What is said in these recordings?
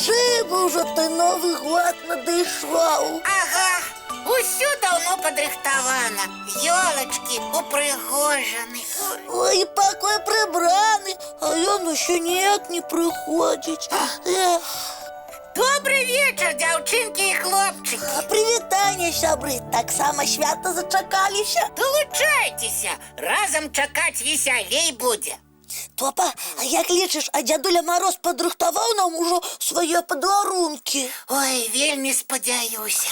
хутчэй бы ўжо той Новы год надышоў. Ага, усё даўно падрыхтавана. Ёлачкі упрыгожаны. Ой, пакой прыбраны, а ён усё ніяк не прыходзіць. Добрый вечар, дзяўчынкі і хлопчыкі. Прывітанне, сябры, таксама свята зачакаліся. Далучайцеся, разам чакаць весялей будзе. Топа, а як лічыш, а дзядуля Мароз падрыхтаваў нам ужо свае падарункі? Ой, вельмі спадзяюся.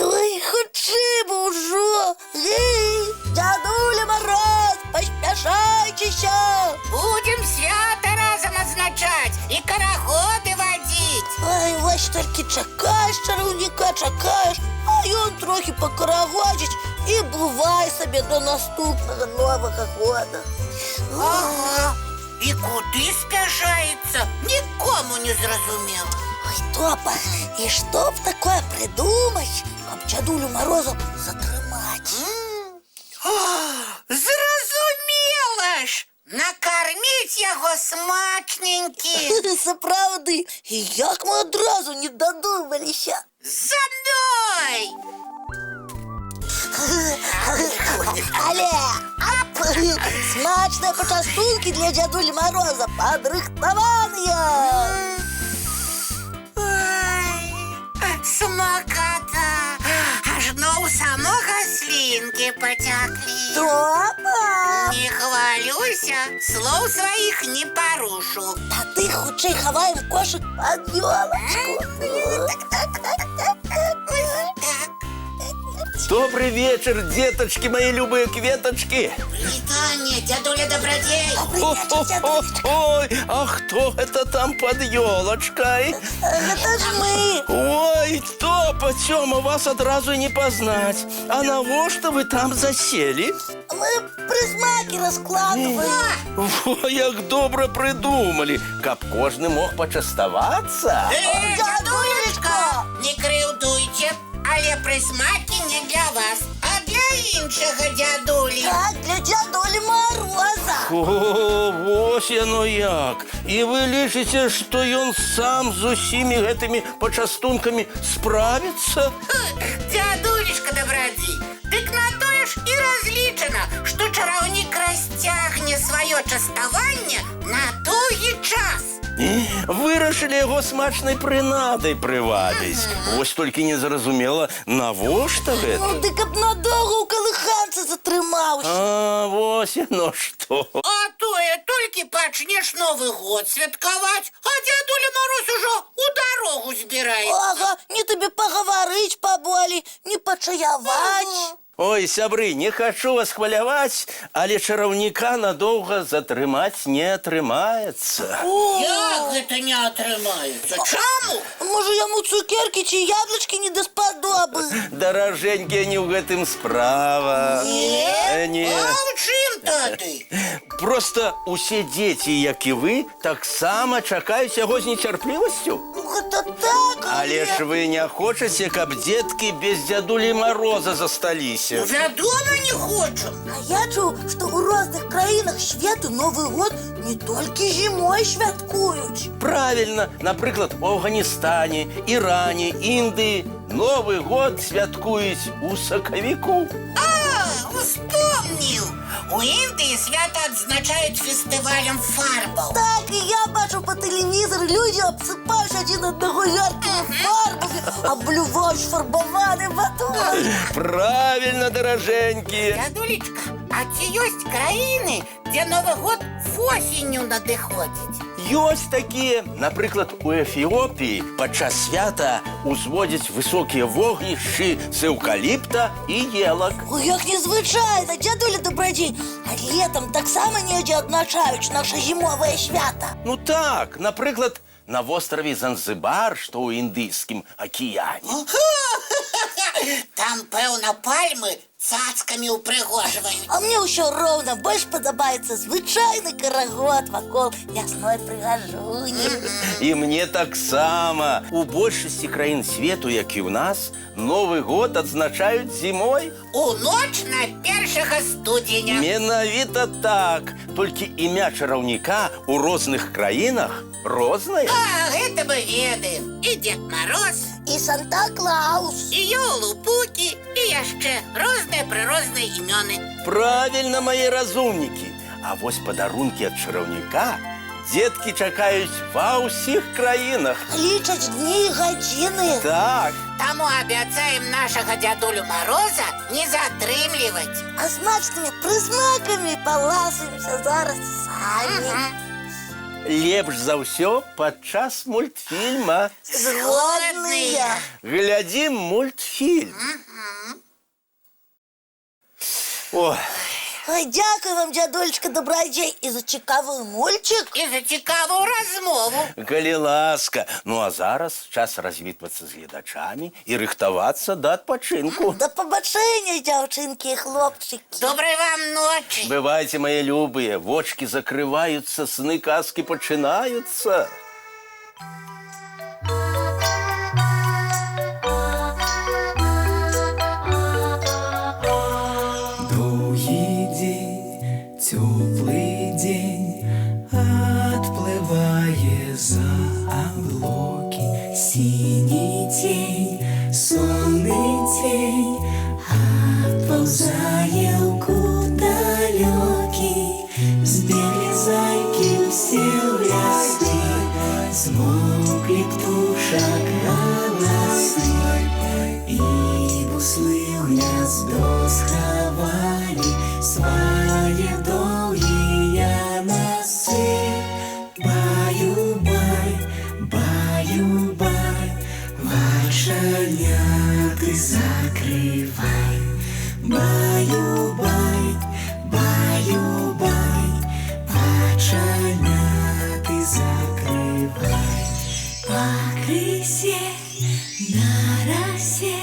Ой, хутчэй бы ўжо. Эй, дзядуля Мароз, паспяшайцеся. Будем свята разам адзначаць і карагоды вадзіць. Ой, вось толькі чакаеш чараўніка, чакаеш, а ён трохі пакарагодзіць і бывай сабе до наступнага Новага года. Ага, і куды спяшаецца, нікому не зразумела. Ой, Топа, і што б такое прыдумаць, каб дзядулю Мароза затрымаць? Зразумела ж! Накарміць яго смачненькі. Сапраўды, і як мы адразу не дадумаліся. За мной! Але, ап, смачныя пачастункі для дзядулі Мароза падрыхтаваныя. Ой, смакота! Ажно ў самога слінкі пацяклі. Топа! Не хвалюся, слоў сваіх не парушу. А ты хутчэй хаваем кошык пад ёлачку. Добрый вечер, деточки, мои любые кветочки. Вітанне, дзядуля Добрадзей. Ой, а кто это там под елочкой? Гэта ж мы. Ой, Топа, Тёма, вас одразу не познать. А навошта вы там засели? Мы прысмакі раскладываем. О, як добра придумали, каб кожны мог пачаставацца. Дзядулечка, не крыўдуйце, але прысмакі не для вас, а для іншага дзядулі. Так, для дзядулі Мароза. О, вось яно як. І вы лічыце, што ён сам з усімі гэтымі пачастункамі справіцца? Дзядулечка Добрадзей, дык на тое ж і разлічана, што чараўнік расцягне сваё частаванне на доўгі час. Вырашылі яго смачнай прынадай прывабіць. Вось толькі не зразумела, навошта гэта? Ну, дык каб надоўга ў калыханцы затрымаўся. А, вось яно што. А тое толькі пачнеш Новы год святкаваць, а дзядуля Мароз ужо ў дарогу збіраецца. Ага, не табе пагаварыць паболей, не пачаяваць. Ой, сябры, не хачу вас хваляваць, але чараўніка надоўга затрымаць не атрымаецца. Як гэта не атрымаецца? Чаму? Можа, яму цукеркі ці яблычкі не даспадобы. Даражэнькія, не ў гэтым справа. Не. А ў чым тады? Просто усе дзеці, як і вы, таксама чакаюць яго з нецярплівасцю. Гэта так, Але ж вы не хочаце, каб дзеткі без дзядулі Мароза засталіся. Вядома, не хочам. А я чуў, што ў розных краінах свету Новы год не толькі зімой святкуюць. Правильно, напрыклад, у Афганістане, Іране, Індыі Новы год святкуюць у сакавіку. Успомніў! У Індыі свята адзначаюць фестывалем фарбаў. Так, і я бачу па тэлевізору, людзі абсыпаюць адзін аднаго яркімі фарбамі, аблюваюць фарбаванай вадой. Правильно, даражэнькі. Дзядулечка, а ці ёсць краіны, дзе Новы год восенню надыходзіць? Ёсць такія, напрыклад, у Эфіопіі падчас свята узводзяць высокія вогнішчы з эўкаліпта і елак. Ой, як незвычайна, дзядуля Добрадзей. А летам таксама недзе адзначаюць наша зімовае свята. Ну так, напрыклад, на востраве Занзибар, што ў Індыйскім акіяне. Там, пэўна, пальмы цацкамі ўпрыгожваюць. А мне ўсё роўна больш падабаецца звычайны карагод вакол лясной прыгажуні. І мне таксама. У большасці краін свету, як і ў нас, Новы год адзначаюць зімой. У ноч на 1 студзеня. Менавіта так. Толькі імя чараўніка ў розных краінах розная? А, гэта мы ведаем. І Дед Мороз, І Санта-Клаус. і Ёлупукі, і яшчэ розныя прырозныя імёны. Правильно, мои разумники. А вось падарункі ад чараўніка дзеткі чакаюць ва ўсіх краінах. Лічаць дні і гадзіны. Так, Таму абяцаем нашага дзядулю Мороза не затрымліваць. А значнымі прызнакамі паласаемся зараз самі. лепш за ўсё падчас мультфільма. Згодныя. Глядзім мультфільм. О, Ой, дякую вам, дзядулечка Добрадзей, і за цікавы мульчик. І за цікавую размову. калі ласка. Ну а зараз час развітвацца з гледачамі і рыхтавацца да адпачынку. Да пабачэння, дзяўчынкі і хлопчыкі. Добрай вам ночі. Бывайце, мои любыя, вочки закрываюцца, сны казкі пачынаюцца. Долгий день, теплый день, отплывая за облаки. Синий тень, сонный тень, отползая в далекий. Сбегли зайки все в лесы, смолкли птушек голосы. И буслы в гнездо сховали свои долгие носы. Баю-бай, баю-бай, вошаняты закрывай. Баю-бай, баю-бай, вошаняты закрывай. По крысе на росе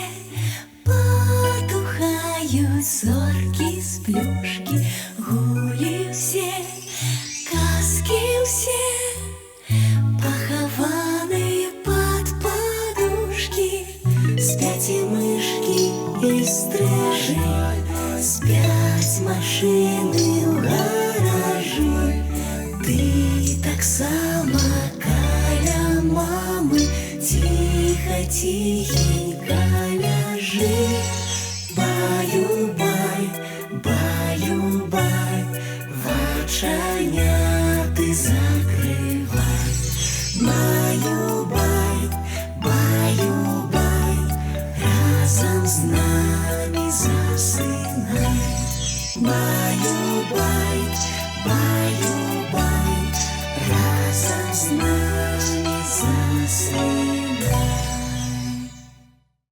потухают зорки с плюшки. Гули все, казки все, похованные под подушки. Спят и мышки, и стрижи, спят машины в гаражи. Ты так само каля мамы, тихо-тихенько ляжи. Баю-бай, баю-бай, вочаняты закрывай. Баю-бай, баю-бай, разом с нами засынай. Баю-бай, баю-бай.